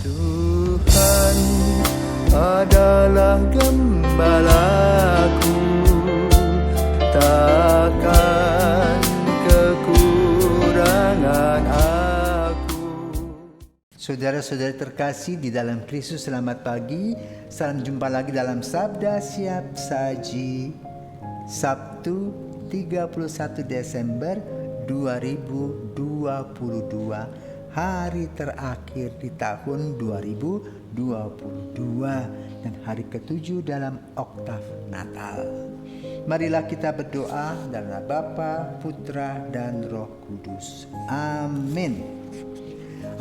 Tuhan adalah gembalaku, takkan kekurangan aku. Saudara-saudari terkasih di dalam Kristus, selamat pagi. Salam jumpa lagi dalam Sabda Siap Saji, Sabtu 31 Desember 2022, hari terakhir di tahun 2022 dan hari ke-7 dalam oktav Natal. Marilah kita berdoa dalam nama Bapa, Putra, dan Roh Kudus. Amin.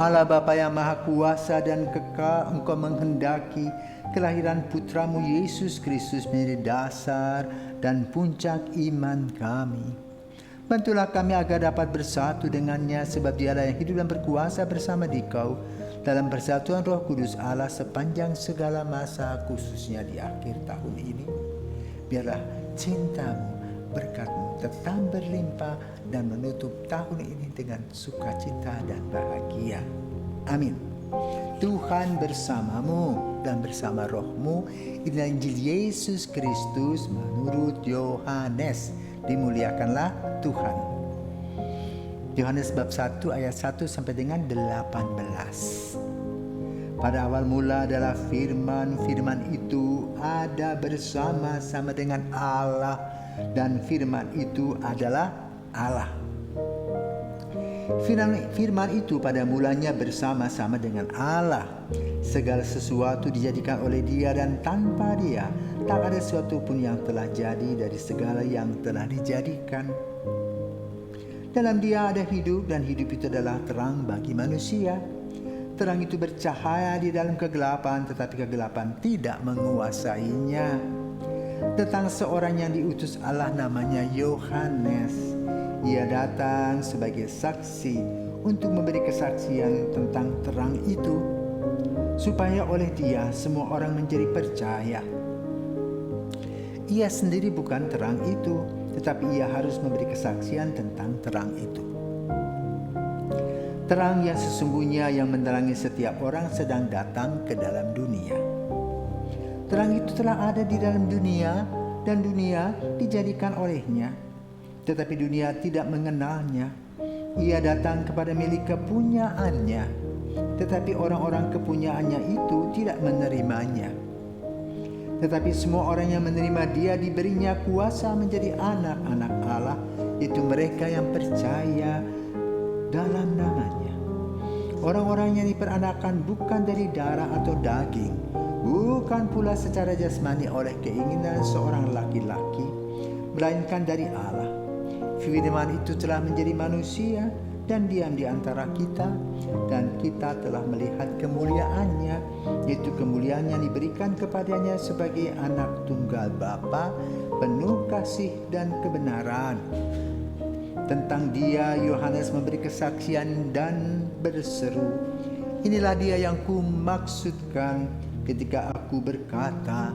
Allah Bapa yang Maha Kuasa dan Kekal, Engkau menghendaki kelahiran Putramu Yesus Kristus menjadi dasar dan puncak iman kami. Bantulah kami agar dapat bersatu dengannya, sebab Dialah yang hidup dan berkuasa bersama Dikau dalam persatuan Roh Kudus Allah sepanjang segala masa, khususnya di akhir tahun ini. Biarlah cinta-Mu, berkat-Mu tetap berlimpah dan menutup tahun ini dengan sukacita dan bahagia. Amin. Tuhan bersamamu dan bersama rohmu. Inilah Injil Yesus Kristus menurut Yohanes. Dimuliakanlah Tuhan. Yohanes bab 1 ayat 1 sampai dengan 18. Pada awal mula adalah firman, firman itu ada bersama-sama dengan Allah, dan firman itu adalah Allah. Firman itu pada mulanya bersama-sama dengan Allah. Segala sesuatu dijadikan oleh Dia, dan tanpa Dia tak ada sesuatu pun yang telah jadi dari segala yang telah dijadikan. Dalam Dia ada hidup, dan hidup itu adalah terang bagi manusia. Terang itu bercahaya di dalam kegelapan, tetapi kegelapan tidak menguasainya. Datang seorang yang diutus Allah, namanya Yohanes. Ia datang sebagai saksi untuk memberi kesaksian tentang terang itu, supaya oleh Dia semua orang menjadi percaya. Ia sendiri bukan terang itu, tetapi Ia harus memberi kesaksian tentang terang itu. Terang yang sesungguhnya yang menerangi setiap orang sedang datang ke dalam dunia. Terang itu telah ada di dalam dunia, dan dunia dijadikan olehnya, tetapi dunia tidak mengenalnya. Ia datang kepada milik kepunyaannya, tetapi orang-orang kepunyaannya itu tidak menerimanya. Tetapi semua orang yang menerima Dia diberinya kuasa menjadi anak-anak Allah, yaitu mereka yang percaya dalam namanya. Orang-orang yang diperanakan bukan dari darah atau daging, bukan pula secara jasmani oleh keinginan seorang laki-laki, melainkan dari Allah. Firman itu telah menjadi manusia dan diam di antara kita, dan kita telah melihat kemuliaannya, yaitu kemuliaan yang diberikan kepadanya sebagai anak tunggal Bapa, penuh kasih dan kebenaran. Tentang Dia Yohanes memberi kesaksian dan berseru, "Inilah Dia yang kumaksudkan ketika aku berkata,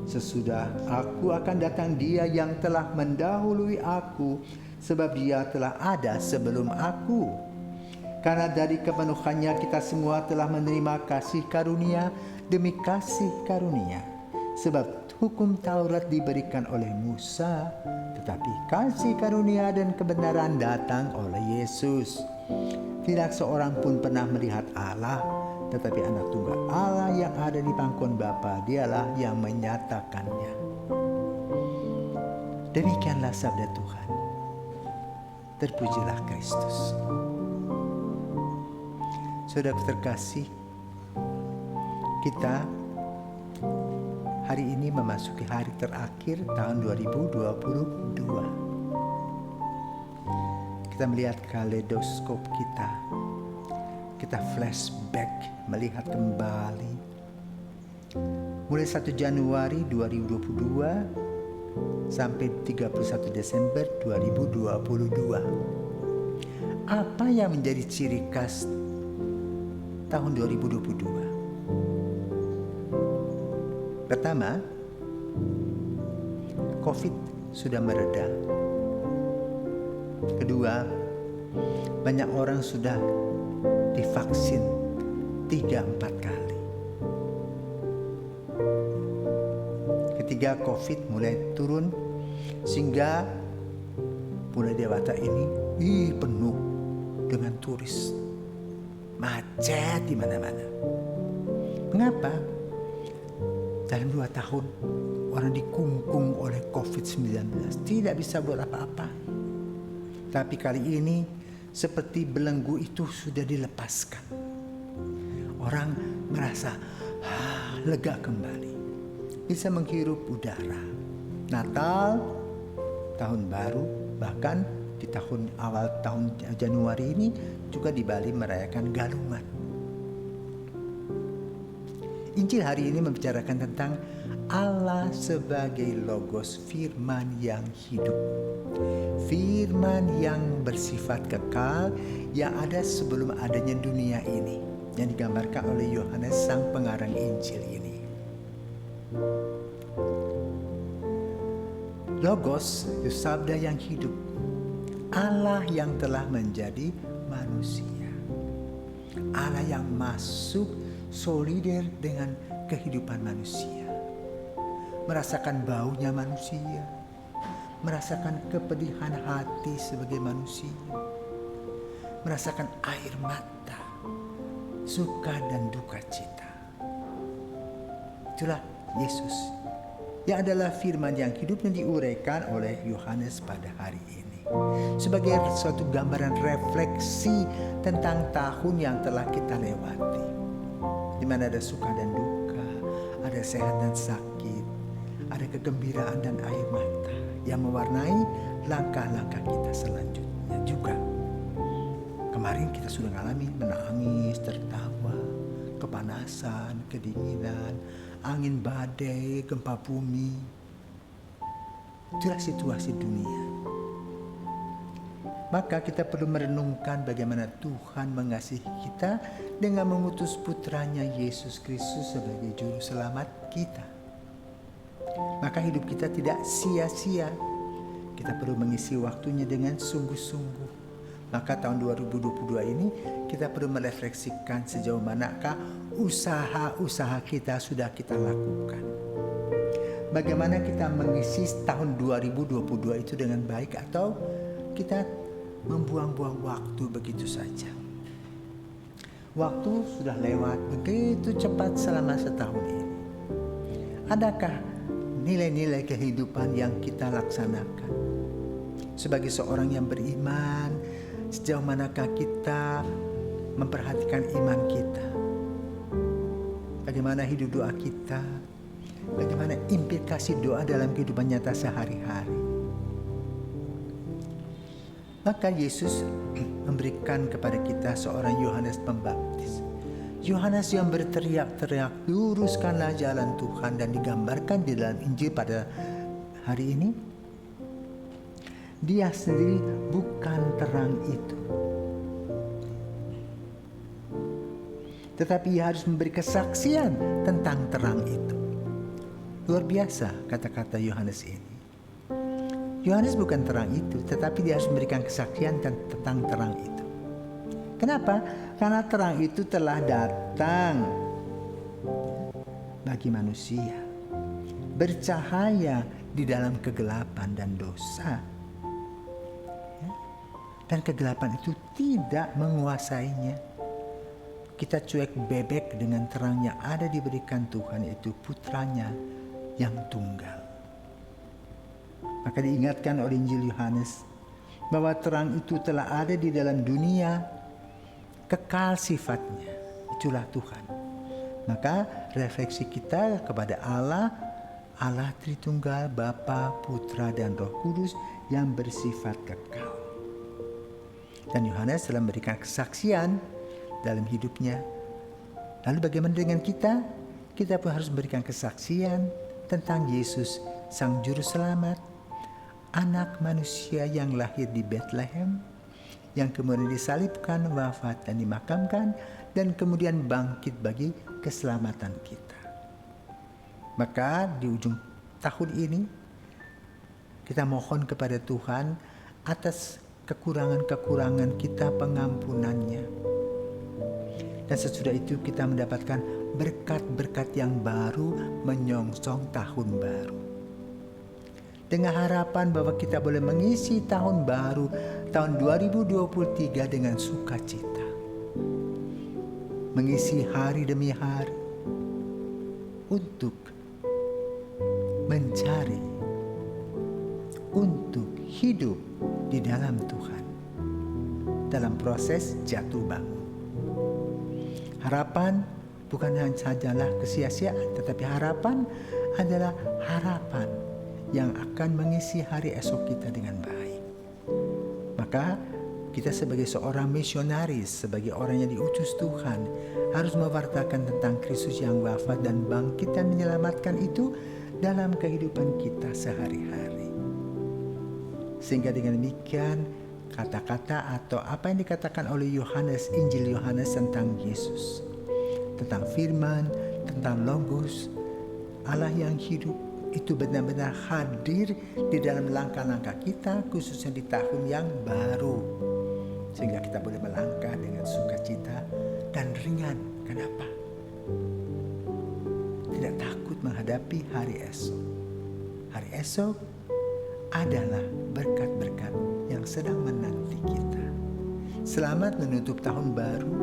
sesudah aku akan datang Dia yang telah mendahului aku, sebab Dia telah ada sebelum aku." Karena dari kepenuhannya kita semua telah menerima kasih karunia demi kasih karunia. Sebab hukum Taurat diberikan oleh Musa, tetapi kasih karunia dan kebenaran datang oleh Yesus. Tidak seorang pun pernah melihat Allah, tetapi anak tunggal Allah yang ada di pangkuan Bapa, Dialah yang menyatakannya. Demikianlah sabda Tuhan. Terpujilah Kristus. Saudara terkasih, kita hari ini memasuki hari terakhir tahun 2022. Kita melihat kaleidoskop kita. Kita flashback, melihat kembali. Mulai 1 Januari 2022 sampai 31 Desember 2022. Apa yang menjadi ciri khas tahun 2022? Pertama, COVID sudah mereda. Kedua, banyak orang sudah divaksin 3-4 kali. Ketika COVID mulai turun, sehingga Pulau Dewata ini penuh dengan turis, macet di mana-mana. Mengapa? Dalam 2 tahun orang dikungkung oleh COVID-19, tidak bisa buat apa-apa. Tapi kali ini seperti belenggu itu sudah dilepaskan. Orang merasa lega kembali, bisa menghirup udara. Natal, tahun baru, bahkan di awal tahun Januari ini juga di Bali merayakan Galungan. Injil hari ini membicarakan tentang Allah sebagai Logos, firman yang hidup. Firman yang bersifat kekal, yang ada sebelum adanya dunia ini, yang digambarkan oleh Yohanes sang pengarang Injil ini. Logos itu sabda yang hidup, Allah yang telah menjadi manusia, Allah yang masuk solider dengan kehidupan manusia, merasakan baunya manusia, merasakan kepedihan hati sebagai manusia, merasakan air mata, suka dan duka cita. Itulah Yesus, yang adalah firman yang hidup yang diuraikan oleh Yohanes pada hari ini, sebagai suatu gambaran refleksi tentang tahun yang telah kita lewati, di mana ada suka dan duka, ada sehat dan sakit, ada kegembiraan dan air mata yang mewarnai langkah-langkah kita selanjutnya juga. Kemarin kita sudah mengalami menangis, tertawa, kepanasan, kedinginan, angin badai, gempa bumi. Itulah situasi dunia. Maka kita perlu merenungkan bagaimana Tuhan mengasihi kita dengan mengutus putranya Yesus Kristus sebagai juru selamat kita. Maka hidup kita tidak sia-sia. Kita perlu mengisi waktunya dengan sungguh-sungguh. Maka tahun 2022 ini kita perlu merefleksikan sejauh manakah usaha-usaha kita sudah kita lakukan. Bagaimana kita mengisi tahun 2022 itu dengan baik, atau kita membuang-buang waktu begitu saja. Waktu sudah lewat begitu cepat selama setahun ini. Adakah nilai-nilai kehidupan yang kita laksanakan? Sebagai seorang yang beriman, sejauh manakah kita memperhatikan iman kita? Bagaimana hidup doa kita? Bagaimana implikasi doa dalam kehidupan nyata sehari-hari? Maka Yesus memberikan kepada kita seorang Yohanes Pembaptis. Yohanes yang berteriak-teriak, luruskanlah jalan Tuhan, dan digambarkan di dalam Injil pada hari ini. Dia sendiri bukan terang itu, tetapi ia harus memberi kesaksian tentang terang itu. Luar biasa kata-kata Yohanes ini. Yohanes bukan terang itu, tetapi dia harus memberikan kesaksian tentang terang itu. Kenapa? Karena terang itu telah datang bagi manusia, bercahaya di dalam kegelapan dan dosa. Dan kegelapan itu tidak menguasainya. Kita cuek bebek dengan terang yang ada diberikan Tuhan, yaitu putranya yang tunggal. Maka diingatkan oleh Injil Yohanes bahwa terang itu telah ada di dalam dunia, kekal sifatnya. Itulah Tuhan. Maka refleksi kita kepada Allah Tritunggal, Bapa, Putra, dan Roh Kudus yang bersifat kekal. Dan Yohanes telah memberikan kesaksian dalam hidupnya. Lalu bagaimana dengan kita? Kita pun harus memberikan kesaksian tentang Yesus, Sang Juru Selamat, anak manusia yang lahir di Bethlehem, yang kemudian disalibkan, wafat, dan dimakamkan, dan kemudian bangkit bagi keselamatan kita. Maka di ujung tahun ini kita mohon kepada Tuhan atas kekurangan-kekurangan kita, pengampunannya. Dan sesudah itu kita mendapatkan berkat-berkat yang baru menyongsong tahun baru. Dengan harapan bahwa kita boleh mengisi tahun baru, tahun 2023 dengan sukacita. Mengisi hari demi hari untuk mencari, untuk hidup di dalam Tuhan, dalam proses jatuh bangun. Harapan bukan hanya sajalah kesia-siaan, tetapi harapan adalah harapan yang akan mengisi hari esok kita dengan baik. Maka kita sebagai seorang misionaris, sebagai orang yang diutus Tuhan, harus mewartakan tentang Kristus yang wafat dan bangkit dan menyelamatkan itu dalam kehidupan kita sehari-hari. Sehingga dengan demikian kata-kata atau apa yang dikatakan oleh Yohanes, Injil Yohanes tentang Yesus, tentang firman, tentang logos, Allah yang hidup, itu benar-benar hadir di dalam langkah-langkah kita, khususnya di tahun yang baru. Sehingga kita boleh melangkah dengan sukacita dan ringan. Kenapa? Tidak takut menghadapi hari esok. Hari esok adalah berkat-berkat yang sedang menanti kita. Selamat menutup tahun baru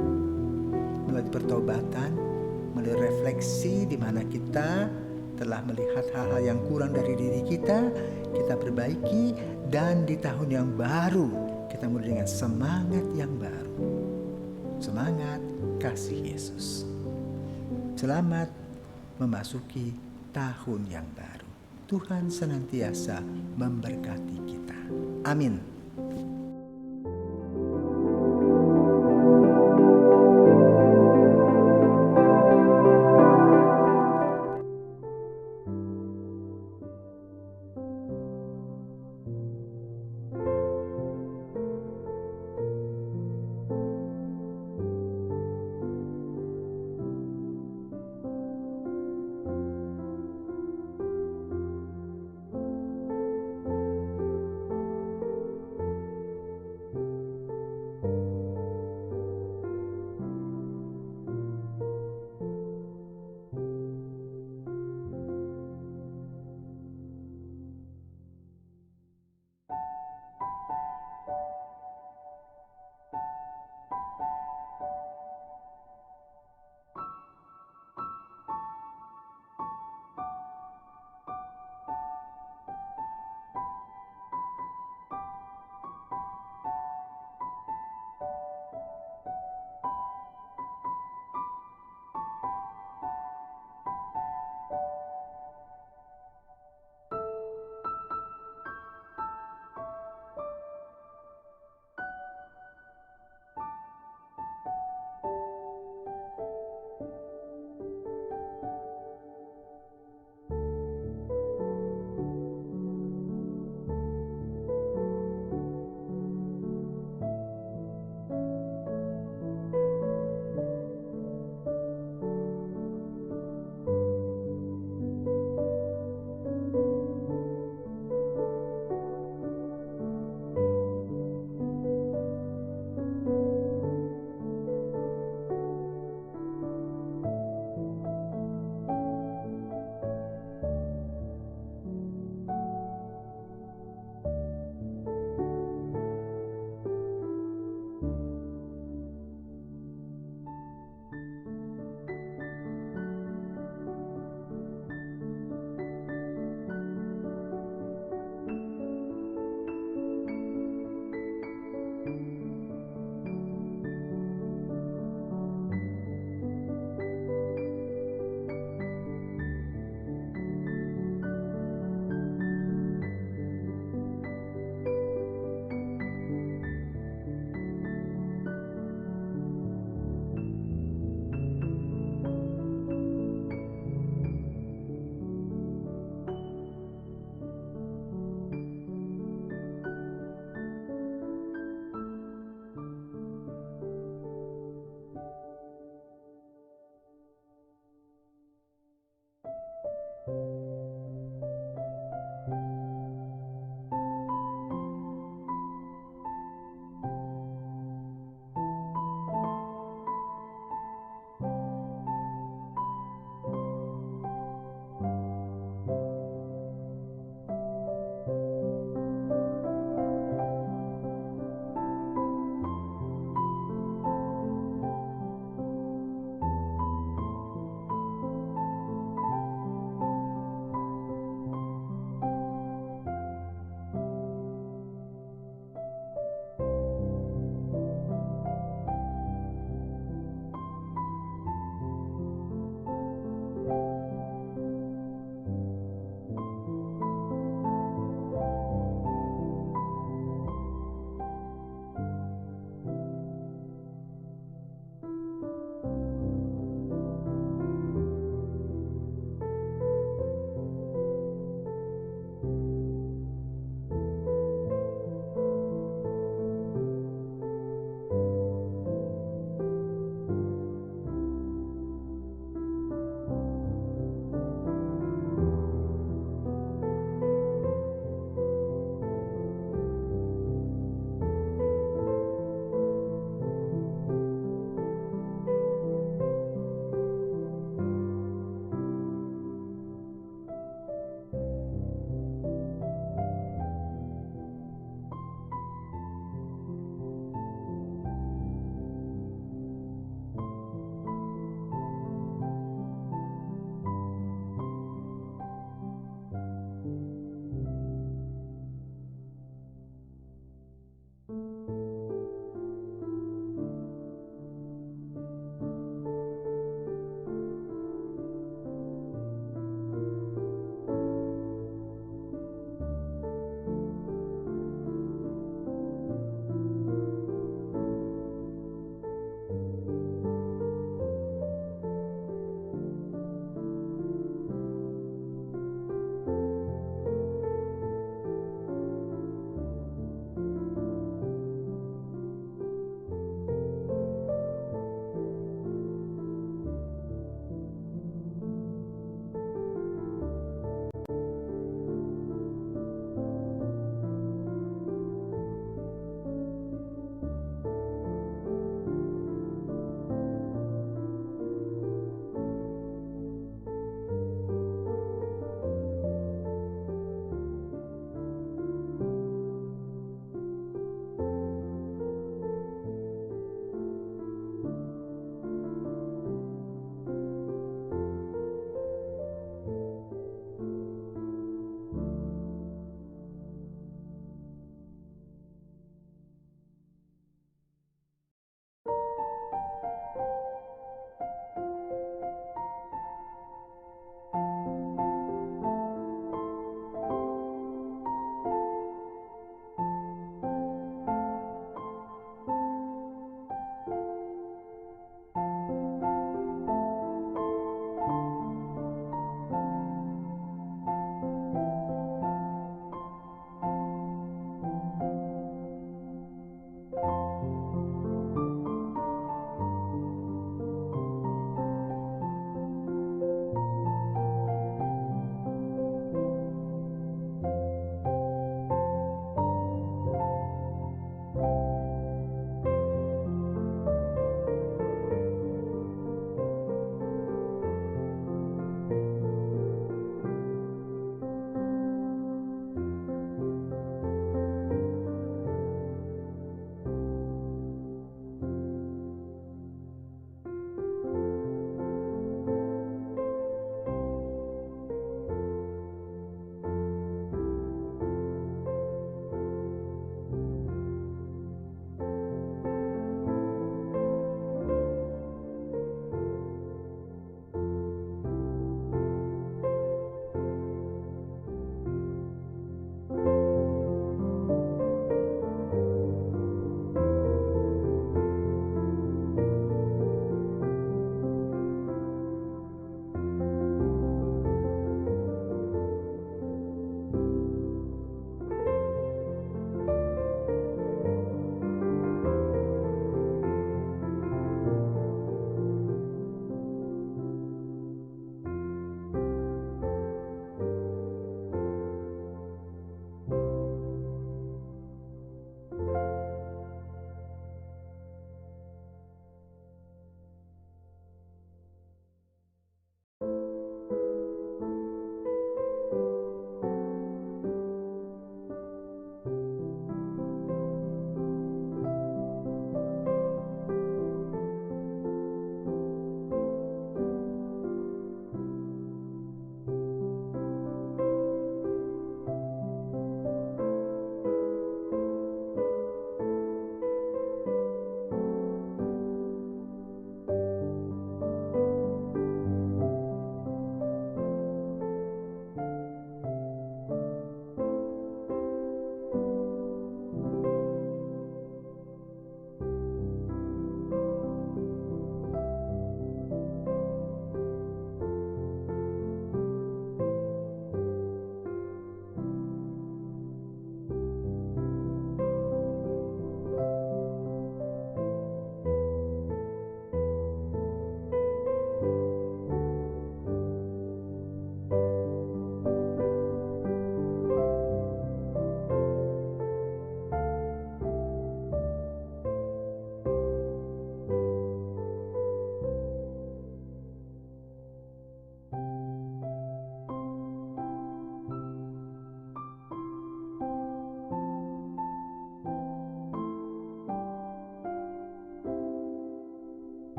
melalui pertobatan, melalui refleksi di mana kita telah melihat hal-hal yang kurang dari diri kita perbaiki, dan di tahun yang baru kita mulai dengan semangat yang baru. Semangat kasih Yesus. Selamat memasuki tahun yang baru. Tuhan senantiasa memberkati kita. Amin.